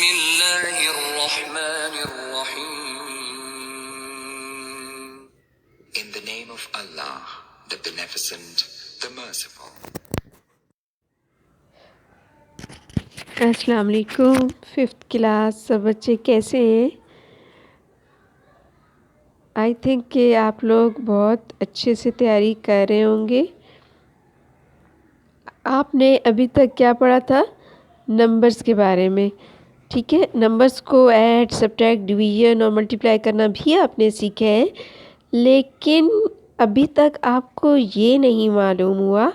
Bismillahirrahmanirrahim. In the name of Allah, the Beneficent, the Merciful. अस्सलाम वालेकुम। 5th class सब बच्चे कैसे हैं? आई थिंक कि आप लोग बहुत अच्छे से तैयारी कर रहे होंगे। आपने अभी तक क्या पढ़ा था? नंबर्स के बारे में, ठीक है। नंबर्स को ऐड, सब्ट्रैक्ट, डिवीजन और मल्टीप्लाई करना भी आपने सीखा है, लेकिन अभी तक आपको ये नहीं मालूम हुआ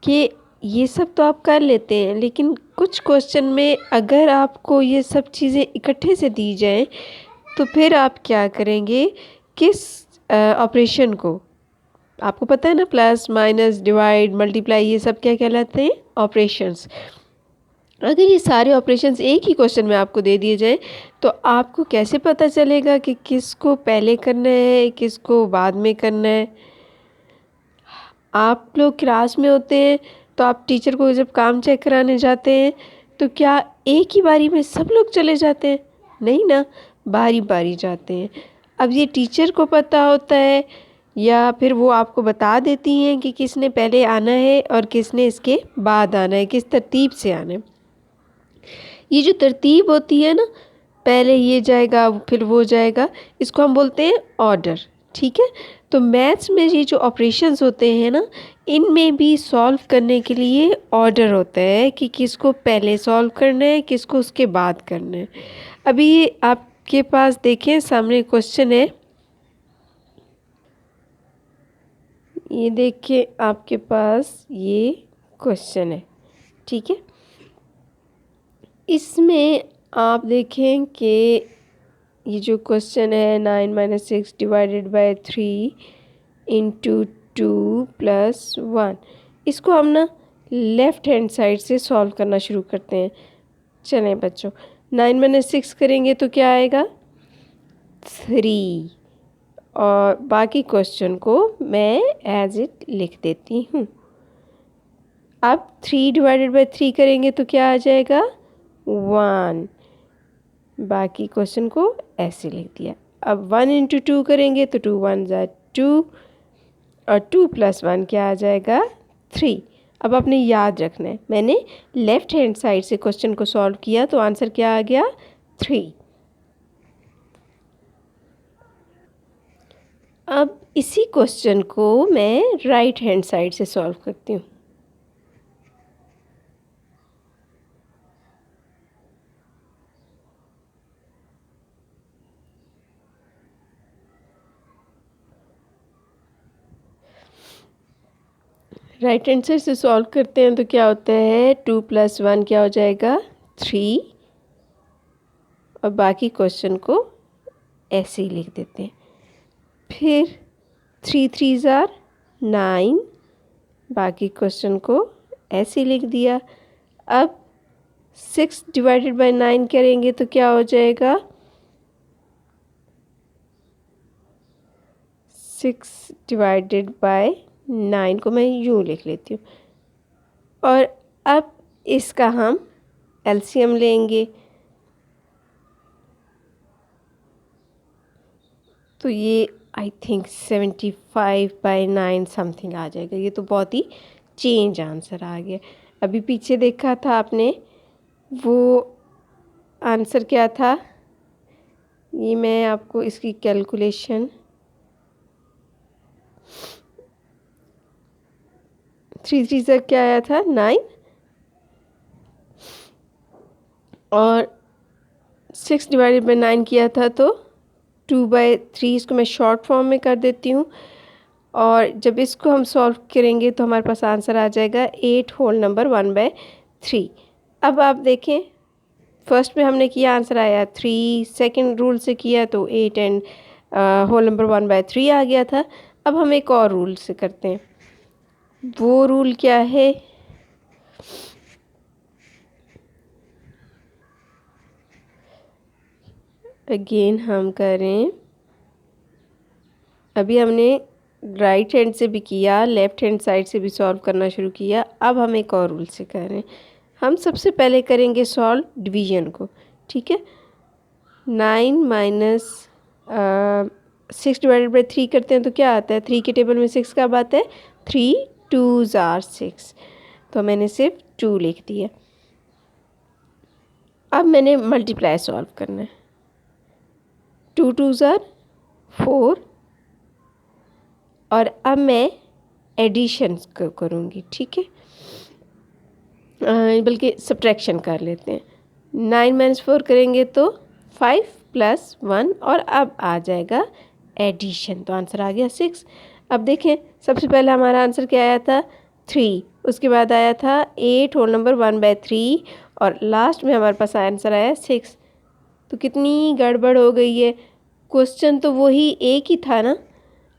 कि ये सब तो आप कर लेते हैं, लेकिन कुछ क्वेश्चन में अगर आपको ये सब चीज़ें इकट्ठे से दी जाएं तो फिर आप क्या करेंगे? किस ऑपरेशन को, आपको पता है ना, प्लस माइनस डिवाइड मल्टीप्लाई, ये सब क्या कहलाते हैं? ऑपरेशंस। अगर ये सारे ऑपरेशंस एक ही क्वेश्चन में आपको दे दिए जाएं तो आपको कैसे पता चलेगा कि किसको पहले करना है, किसको बाद में करना है? आप लोग क्लास में होते हैं तो आप टीचर को जब काम चेक कराने जाते हैं तो क्या एक ही बारी में सब लोग चले जाते हैं? नहीं ना, बारी बारी जाते हैं। अब ये टीचर को पता होता है या फिर वो आपको बता देती हैं कि किसने पहले आना है और किसने इसके बाद आना है, किस तरतीब से आना है। ये जो तरतीब होती है ना, पहले ये जाएगा फिर वो जाएगा, इसको हम बोलते हैं ऑर्डर, ठीक है। तो मैथ्स में ये जो ऑपरेशंस होते हैं ना, इनमें भी सॉल्व करने के लिए ऑर्डर होता है कि किसको पहले सॉल्व करना है, किसको उसके बाद करना है। अभी आपके पास देखें सामने क्वेश्चन है, ये देखिए आपके पास ये क्वेश्चन है, ठीक है। इसमें आप देखें कि ये जो क्वेश्चन है 9 - 6 डिवाइडेड बाय 3 इंटू 2 + 1, इसको हम ना लेफ़्ट हैंड साइड से सॉल्व करना शुरू करते हैं। चलें बच्चों, 9 - 6 करेंगे तो क्या आएगा? 3, और बाकी क्वेश्चन को मैं एज इट लिख देती हूँ। अब 3 डिवाइडेड बाय 3 करेंगे तो क्या आ जाएगा? 1, बाकी क्वेश्चन को ऐसे लिख दिया। अब 1 × 2 करेंगे तो 2 × 1 = 2, और 2 + 1 क्या आ जाएगा? 3। अब आपने याद रखना है, मैंने लेफ़्ट हैंड साइड से क्वेश्चन को सॉल्व किया तो आंसर क्या आ गया? 3। अब इसी क्वेश्चन को मैं राइट हैंड साइड से सॉल्व करती हूँ। राइट हैंड साइड से सॉल्व करते हैं तो क्या होता है? 2 + 1 क्या हो जाएगा? 3, और बाकी क्वेश्चन को ऐसे ही लिख देते हैं। फिर 3 × 3 = 9, बाकी क्वेश्चन को ऐसे ही लिख दिया। अब 6 डिवाइडेड बाय 9 करेंगे तो क्या हो जाएगा? 6 डिवाइडेड बाय 9 को मैं यूँ लिख लेती हूँ, और अब इसका हम एलसीएम लेंगे तो ये आई थिंक 75/9 समथिंग आ जाएगा। ये तो बहुत ही चेंज आंसर आ गया। अभी पीछे देखा था आपने, वो आंसर क्या था? ये मैं आपको इसकी कैलकुलेशन, 3 × 3 = क्या आया था? 9, और 6 डिवाइडेड बाय 9 किया था तो 2/3, इसको मैं शॉर्ट फॉर्म में कर देती हूँ, और जब इसको हम सॉल्व करेंगे तो हमारे पास आंसर आ जाएगा 8 होल नंबर 1/3। अब आप देखें, फर्स्ट में हमने किया आंसर आया 3, सेकंड रूल से किया तो 8 एंड होल नंबर 1/3 आ गया था। अब हम एक और रूल से करते हैं। वो रूल क्या है? अगेन हम करें, अभी हमने राइट हैंड से भी किया, लेफ़्ट हैंड साइड से भी सॉल्व करना शुरू किया। अब हम एक और रूल से कर रहे हैं। हम सबसे पहले करेंगे सॉल्व डिवीज़न को, ठीक है। 9 माइनस 6 डिवाइडेड बाई 3 करते हैं तो क्या आता है? 3 के टेबल में 6 कब आता है? 3 2s आर 6, तो मैंने सिर्फ 2 लिख दिया। अब मैंने मल्टीप्लाई सॉल्व करना है। 2 2s आर 4, और अब मैं एडिशन करूँगी, ठीक है, बल्कि सब्ट्रैक्शन कर लेते हैं। 9 माइनस 4 करेंगे तो 5 प्लस 1, और अब आ जाएगा एडिशन, तो आंसर आ गया 6। अब देखें, सबसे पहले हमारा आंसर क्या आया था? 3, उसके बाद आया था 8 होल नंबर 1/3, और लास्ट में हमारे पास आंसर आया 6। तो कितनी गड़बड़ हो गई है। क्वेश्चन तो वही एक ही था ना,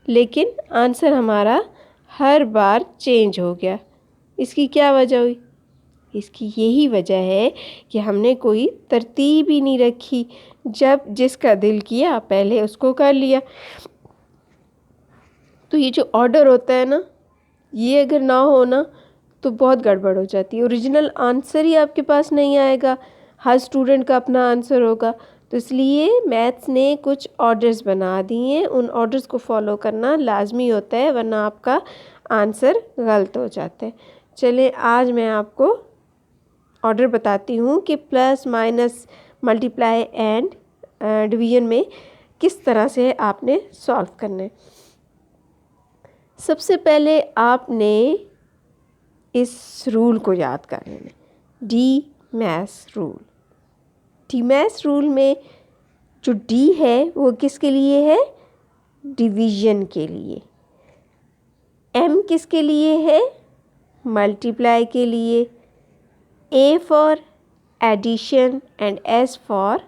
लेकिन आंसर हमारा हर बार चेंज हो गया। इसकी क्या वजह हुई? इसकी यही वजह है कि हमने कोई तरतीब ही नहीं रखी। जब जिसका दिल किया पहले उसको कर लिया। तो ये जो ऑर्डर होता है ना, ये अगर ना हो ना तो बहुत गड़बड़ हो जाती है। ओरिजिनल आंसर ही आपके पास नहीं आएगा, हर स्टूडेंट का अपना आंसर होगा। तो इसलिए मैथ्स ने कुछ ऑर्डर्स बना दिए हैं, उन ऑर्डर्स को फॉलो करना लाजमी होता है, वरना आपका आंसर गलत हो जाता है। चलिए आज मैं आपको ऑर्डर बताती हूँ कि plus minus multiply and division में किस तरह से आपने सॉल्व करना है। सबसे पहले आपने इस रूल को याद कर लेना है, D maths rule. D maths rule में जो डी है वो किसके लिए है? डिवीज़न के लिए। एम किसके लिए है? मल्टीप्लाई के लिए। A for addition and S for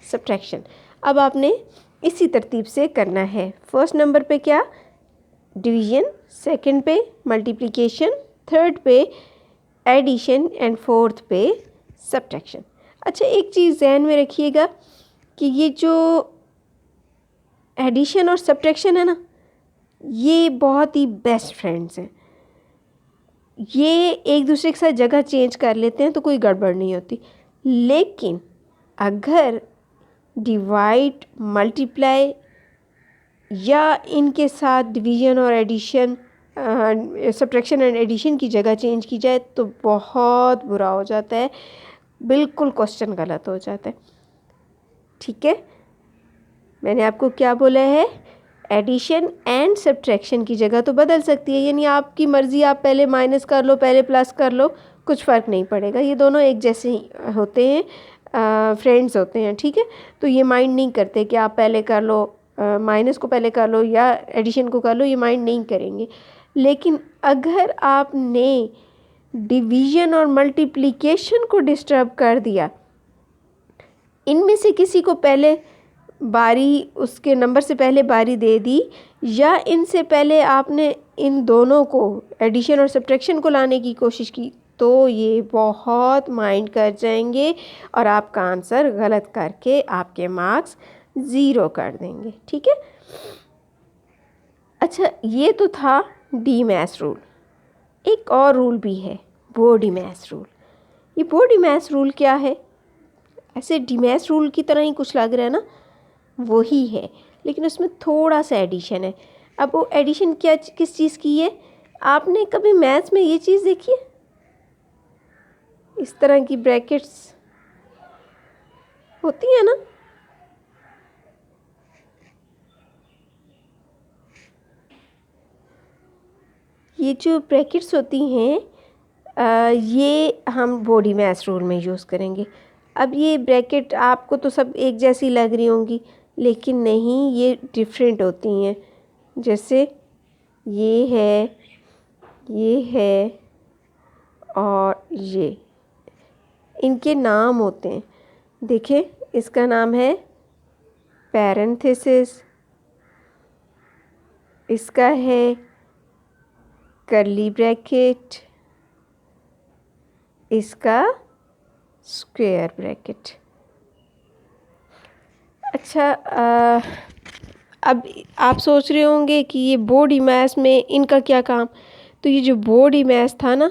subtraction. अब आपने इसी तरतीब से करना है। फर्स्ट नंबर पे क्या? डिवीज़न, सेकंड पे मल्टीप्लिकेशन, थर्ड पे एडिशन एंड फोर्थ पे सब्ट्रैक्शन। अच्छा, एक चीज़ ज़हन में रखिएगा कि ये जो एडिशन और सब्ट्रैक्शन है ना, ये बहुत ही बेस्ट फ्रेंड्स हैं। ये एक दूसरे के साथ जगह चेंज कर लेते हैं तो कोई गड़बड़ नहीं होती। लेकिन अगर डिवाइड, मल्टीप्लाई या इनके साथ डिवीज़न और एडिशन, सब्ट्रैक्शन एंड एडिशन की जगह चेंज की जाए तो बहुत बुरा हो जाता है, बिल्कुल क्वेश्चन गलत हो जाता है। ठीक है, मैंने आपको क्या बोला है? एडिशन एंड सब्ट्रैक्शन की जगह तो बदल सकती है, यानी आपकी मर्ज़ी, आप पहले माइनस कर लो, पहले प्लस कर लो, कुछ फ़र्क नहीं पड़ेगा। ये दोनों एक जैसे ही होते हैं, फ्रेंड्स होते हैं। ठीक है, तो ये माइंड नहीं करते कि आप पहले कर लो, माइनस को पहले कर लो या एडिशन को कर लो, ये माइंड नहीं करेंगे। लेकिन अगर आपने डिवीज़न और मल्टीप्लिकेशन को डिस्टर्ब कर दिया, इनमें से किसी को पहले बारी, उसके नंबर से पहले बारी दे दी, या इनसे पहले आपने इन दोनों को, एडिशन और सब्ट्रैक्शन को लाने की कोशिश की, तो ये बहुत माइंड कर जाएंगे और आपका आंसर गलत करके आपके मार्क्स 0 कर देंगे। ठीक है, अच्छा, ये तो था डी मैथ्स रूल। एक और रूल भी है, बॉडी मैथ्स रूल। ये बॉडी मैथ्स रूल क्या है? ऐसे डी मैथ्स रूल की तरह ही कुछ लग रहा है ना, वही है, लेकिन उसमें थोड़ा सा एडिशन है। अब वो एडिशन क्या, किस चीज़ की है? आपने कभी मैथ्स में ये चीज़ देखी है? इस तरह की ब्रैकेट्स होती है ना, ये जो ब्रैकेट्स होती हैं, ये हम बॉडी मैथ्स रूल में यूज़ करेंगे। अब ये ब्रैकेट आपको तो सब एक जैसी लग रही होंगी, लेकिन नहीं, ये डिफरेंट होती हैं। जैसे ये है और ये, इनके नाम होते हैं। देखें, इसका नाम है पैरेंथेसिस, इसका है कर्ली ब्रैकेट, इसका स्क्वायर ब्रैकेट। अच्छा, अब आप सोच रहे होंगे कि ये बॉडी मैथ्स में इनका क्या काम? तो ये जो बॉडी मैथ्स था ना,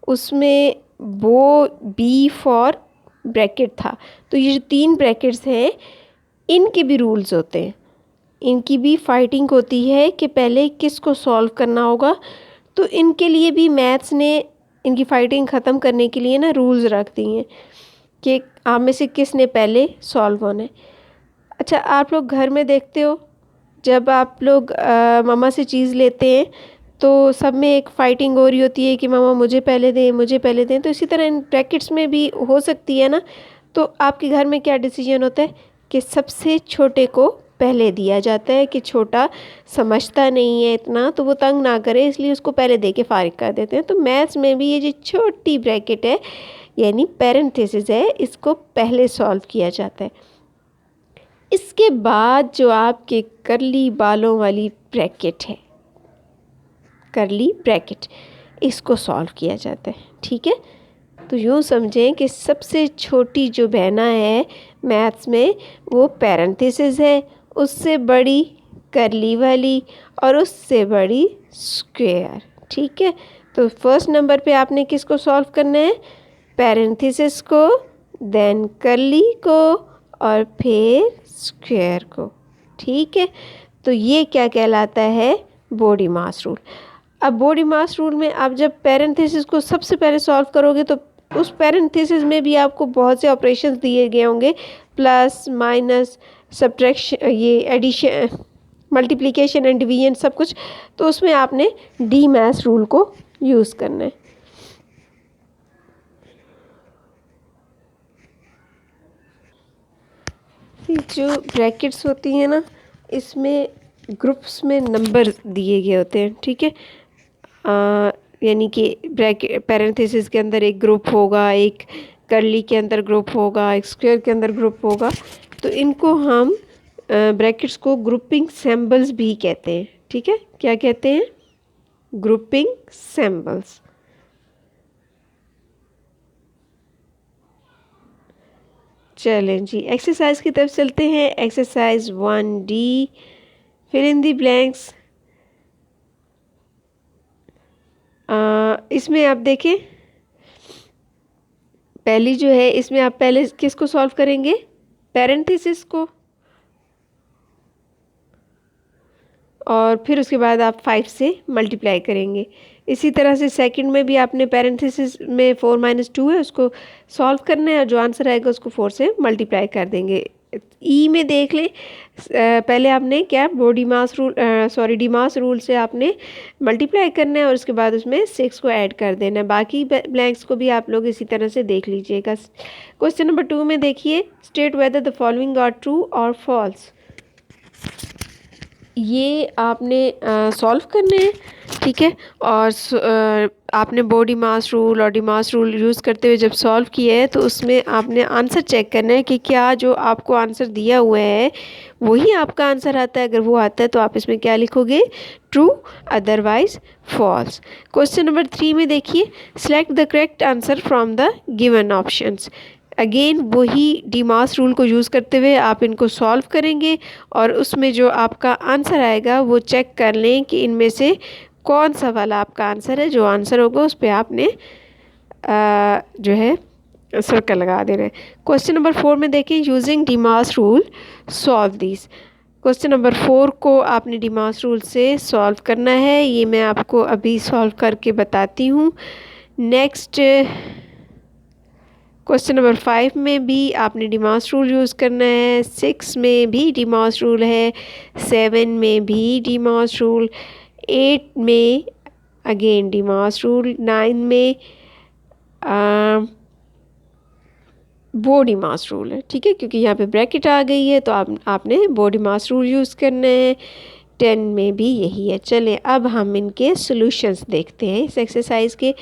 उसमें बी फॉर ब्रैकेट था। तो ये जो 3 ब्रैकेट्स हैं इनके भी रूल्स होते हैं, इनकी भी फाइटिंग होती है कि पहले किसको सॉल्व करना होगा। तो इनके लिए भी मैथ्स ने इनकी फाइटिंग ख़त्म करने के लिए ना रूल्स रख दिए हैं कि आप में से किसने पहले सॉल्व होना है। अच्छा, आप लोग घर में देखते हो जब आप लोग मम्मा से चीज़ लेते हैं तो सब में एक फ़ाइटिंग हो रही होती है कि मम्मा मुझे पहले दें, मुझे पहले दें। तो इसी तरह इन ब्रैकेट्स में भी हो सकती है ना। तो आपके घर में क्या डिसीजन होता है कि सबसे छोटे को पहले दिया जाता है कि छोटा समझता नहीं है इतना, तो वो तंग ना करे, इसलिए उसको पहले दे के फ़ारिग कर देते हैं। तो मैथ्स में भी ये जो छोटी ब्रैकेट है यानी पैरेंथेसिस है, इसको पहले सॉल्व किया जाता है। इसके बाद जो आपके करली बालों वाली ब्रैकेट है, करली ब्रैकेट, इसको सॉल्व किया जाता है। ठीक है, तो यूँ समझें कि सबसे छोटी जो बहना है मैथ्स में वो पैरेंथेसिस है, उससे बड़ी करली वाली और उससे बड़ी स्क्वायर। ठीक है, तो फर्स्ट नंबर पे आपने किसको सॉल्व करना है, पैरेंथेसिस को, देन करली को और फिर स्क्वायर को। ठीक है, तो ये क्या कहलाता है, बॉडी मास रूल। अब बॉडी मास रूल में आप जब पैरेंथेसिस को सबसे पहले सॉल्व करोगे तो उस पैरेंथेसिस में भी आपको बहुत से ऑपरेशंस दिए गए होंगे, प्लस माइनस सब्ट्रैक्शन, ये एडिशन, मल्टीप्लिकेशन एंड डिवीजन, सब कुछ। तो उसमें आपने डी मास रूल को यूज़ करना है। जो ब्रैकेट्स होती हैं ना, इसमें ग्रुप्स में नंबर दिए गए होते हैं। ठीक है, यानी कि ब्रैकेट पैरेंथेसिस के अंदर एक ग्रुप होगा, एक करली के अंदर ग्रुप होगा, एक स्क्वायर के अंदर ग्रुप होगा। तो इनको हम ब्रैकेट्स को ग्रुपिंग सिंबल्स भी कहते हैं। ठीक है, क्या कहते हैं, ग्रुपिंग सिंबल्स। चलें जी, एक्सरसाइज की तरफ चलते हैं। Exercise 1D, fill in the blanks. इसमें आप देखें, पहली जो है इसमें आप पहले किसको सॉल्व करेंगे, पैरेंथेसिस को, और फिर उसके बाद आप 5 से मल्टीप्लाई करेंगे। इसी तरह से सेकंड में भी आपने पैरेंथेसिस में 4 - 2 है उसको सॉल्व करना है और जो आंसर आएगा उसको 4 से मल्टीप्लाई कर देंगे। ई में देख लें, पहले आपने क्या बॉडी मास रूल, सॉरी डी मास रूल से आपने मल्टीप्लाई करना है और उसके बाद उसमें 6 को ऐड कर देना है। बाकी ब्लैंक्स को भी आप लोग इसी तरह से देख लीजिएगा। क्वेश्चन नंबर 2 में देखिए, state whether the following are true और फॉल्स। ये आपने सॉल्व करने हैं। ठीक है, और आपने बॉडी मास रूल और डी मास रूल यूज़ करते हुए जब सॉल्व किया है तो उसमें आपने आंसर चेक करना है कि क्या जो आपको आंसर दिया हुआ है वही आपका आंसर आता है। अगर वो आता है तो आप इसमें क्या लिखोगे, true, otherwise false. Question number 3 में देखिए, select the correct answer from the given options. Again वही डी मास रूल को यूज़ करते हुए आप इनको सॉल्व करेंगे और उसमें जो आपका आंसर आएगा वो चेक कर लें कि इनमें से कौन सा वाला आपका आंसर है। जो आंसर होगा उस पर आपने जो है सर्कल लगा देना है। क्वेश्चन नंबर 4 में देखें, using D mass rule solve this. Question number 4 को आपने डी मास रूल से सॉल्व करना है। ये मैं आपको अभी सॉल्व करके बताती हूँ। नेक्स्ट क्वेश्चन नंबर 5 में भी आपने डी मास रूल यूज़ करना है, 6 में भी डी मास रूल है, 7 में भी डी मास रूल, 8 में अगेन डी मास रूल, 9 में बॉडी मास रूल है। ठीक है, क्योंकि यहाँ पे ब्रैकेट आ गई है तो आपने बॉडी मास रूल यूज़ करना है। 10 में भी यही है। चलें अब हम इनके सॉल्यूशंस देखते हैं इस एक्सरसाइज के।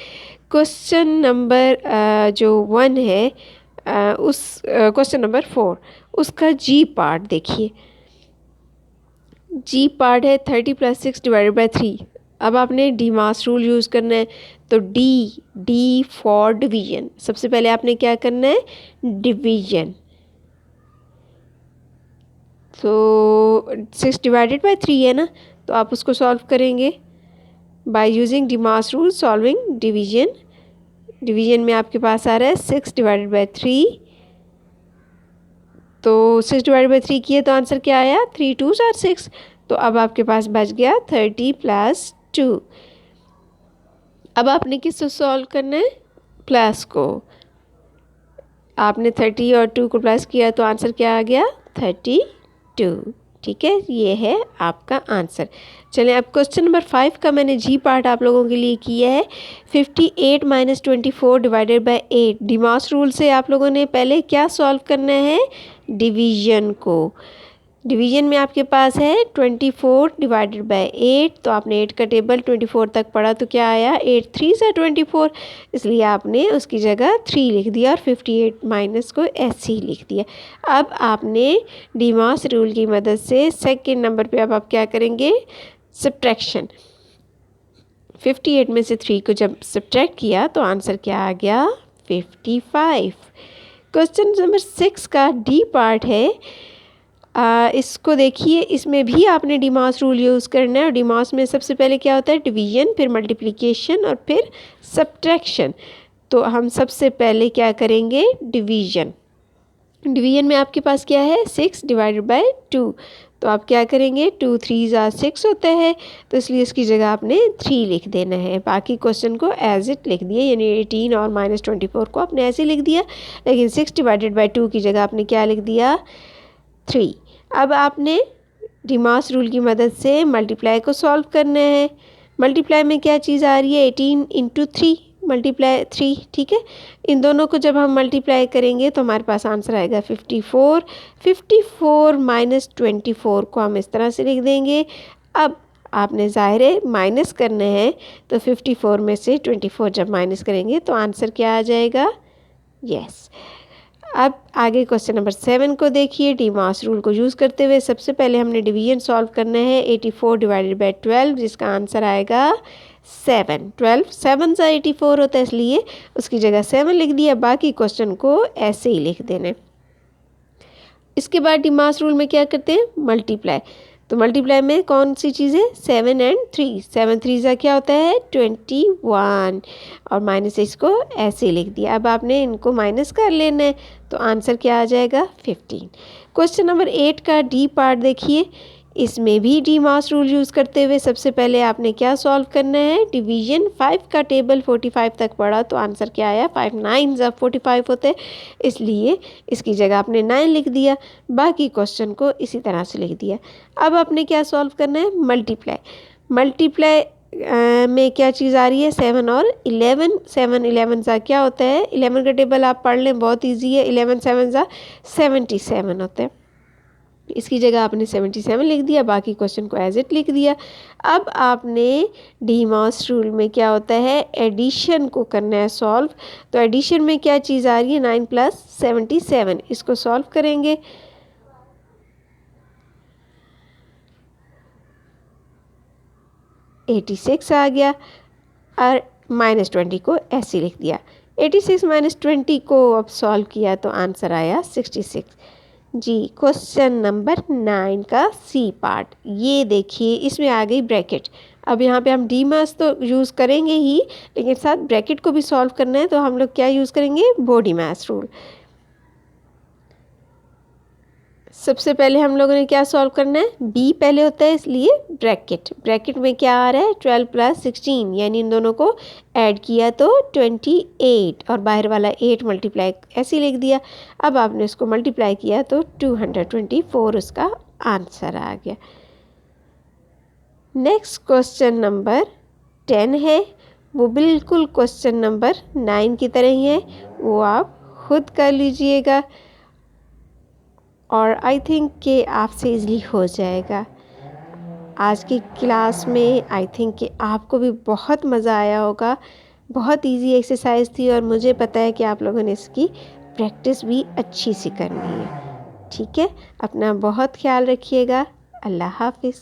क्वेश्चन नंबर जो 1 है, उस क्वेश्चन नंबर 4 उसका जी पार्ट देखिए। जी पार्ट है 30 + 6 / 3। अब आपने डी मास रूल यूज़ करना है तो डी फॉर डिवीजन। सबसे पहले आपने क्या करना है, डिवीजन। तो 6 / 3 है ना, तो आप उसको सॉल्व करेंगे by using D mass rule solving division. Division में आपके पास आ रहा है 6 / 3 तो 6/3 किए तो आंसर क्या आया, 3 2 आर 6। तो अब आपके पास बच गया 30 + 2। अब आपने किसको सॉल्व करना है, प्लस को। आपने 30 और 2 को प्लस किया तो आंसर क्या आ गया, 32। ठीक है, ये है आपका आंसर। चलिए अब क्वेश्चन नंबर 5 का मैंने जी पार्ट आप लोगों के लिए किया है। 58 - 24 / 8। डिमॉस रूल से आप लोगों ने पहले क्या सॉल्व करना है, डिवीजन को। डिवीजन में आपके पास है 24 / 8। तो आपने 8 का टेबल 24 तक पढ़ा तो क्या आया, 8 3 = 24। इसलिए आपने उसकी जगह 3 लिख दिया और 58 माइनस को ऐसे ही लिख दिया। अब आपने डिमॉस रूल की मदद से सेकंड नंबर पे अब आप क्या करेंगे, सब्ट्रैक्शन। 58 में से 3 को जब सब्ट्रैक्ट किया तो आंसर क्या आ गया, 55। क्वेश्चन नंबर 6 का डी पार्ट है। इसको देखिए, इसमें भी आपने डिमॉस रूल यूज़ करना है। और डिमॉस में सबसे पहले क्या होता है, डिवीजन, फिर मल्टीप्लिकेशन और फिर सब्ट्रैक्शन। तो हम सबसे पहले क्या करेंगे, डिवीजन। डिवीजन में आपके पास क्या है, 6 / 2। तो आप क्या करेंगे, 2 3 = 6 होता है, तो इसलिए इसकी जगह आपने 3 लिख देना है। बाकी क्वेश्चन को एज इट लिख दिए, यानी 18 और -24 को आपने ऐसे लिख दिया। लेकिन 6 / 2 की जगह आपने क्या लिख दिया, 3। अब आपने डिमॉस रूल की मदद से मल्टीप्लाई को सॉल्व करना है। मल्टीप्लाई में क्या चीज़ आ रही है, 18 × 3 × 3। ठीक है, इन दोनों को जब हम मल्टीप्लाई करेंगे तो हमारे पास आंसर आएगा 54। 54 - 24 को हम इस तरह से लिख देंगे। अब आपने ज़ाहिर है माइनस करने हैं, तो 54 में से 24 जब माइनस करेंगे तो आंसर क्या आ जाएगा, यस। अब आगे क्वेश्चन नंबर 7 को देखिए। डिमॉस रूल को यूज़ करते हुए सबसे पहले हमने डिवीजन सॉल्व करना है। 84 / 12, जिसका आंसर आएगा 7। 12 7 सा 84 होता है, इसलिए उसकी जगह 7 लिख दिया। बाकी क्वेश्चन को ऐसे ही लिख देने। इसके बाद डिमॉस रूल में क्या करते हैं, मल्टीप्लाई। तो मल्टीप्लाई में कौन सी चीज़ है, 7 और 3। 7 3 सा क्या होता है, 21। और माइनस इसको ऐसे लिख दिया। अब आपने इनको माइनस कर लेना है, तो आंसर क्या आ जाएगा, 15। क्वेश्चन नंबर 8 का डी पार्ट देखिए। इसमें भी डिमॉस रूल यूज़ करते हुए सबसे पहले आपने क्या सॉल्व करना है, डिवीजन। 5 का टेबल 45 तक पढ़ा तो आंसर क्या आया, 5 9 = 45 होते हैं, इसलिए इसकी जगह आपने 9 लिख दिया। बाकी क्वेश्चन को इसी तरह से लिख दिया। अब आपने क्या सॉल्व करना है, मल्टीप्लाई। मल्टीप्लाई में क्या चीज़ आ रही है, 7 और 11। 7 11 सा क्या होता है, 11 का टेबल आप पढ़ लें, बहुत ईजी है। 11 7 सा 77 होते हैं, इसकी जगह आपने 77 लिख दिया। बाकी क्वेश्चन को एज इट लिख दिया। अब आपने डिमॉस रूल में क्या होता है, एडिशन को करना है सॉल्व। तो एडिशन में क्या चीज़ आ रही है, 9 + 77। इसको सॉल्व करेंगे। (86) आ गया और -20 को ऐसे लिख दिया। 86 - 20 को अब सॉल्व किया तो आंसर आया 66। जी, क्वेश्चन नंबर 9 का सी पार्ट। ये देखिए, इसमें आ गई ब्रैकेट। अब यहाँ पे हम डिमॉस तो यूज़ करेंगे ही, लेकिन साथ ब्रैकेट को भी सॉल्व करना है, तो हम लोग क्या यूज़ करेंगे, BODMAS रूल। सबसे पहले हम लोगों ने क्या सॉल्व करना है, बी पहले होता है, इसलिए ब्रैकेट। ब्रैकेट में क्या आ रहा है, 12 + 16, यानी इन दोनों को ऐड किया तो 28, और बाहर वाला 8 मल्टीप्लाई ऐसे ही लिख दिया। अब आपने इसको मल्टीप्लाई किया तो 224 उसका आंसर आ गया। नेक्स्ट क्वेश्चन नंबर 10 है, वो बिल्कुल क्वेश्चन नंबर 9 की तरह ही है, वो आप खुद कर लीजिएगा और आई थिंक कि आपसे ईज़िली हो जाएगा। आज की क्लास में आई थिंक कि आपको भी बहुत मज़ा आया होगा। बहुत इजी एक्सरसाइज थी और मुझे पता है कि आप लोगों ने इसकी प्रैक्टिस भी अच्छी सी करनी है। ठीक है, अपना बहुत ख्याल रखिएगा। अल्लाह हाफिज़।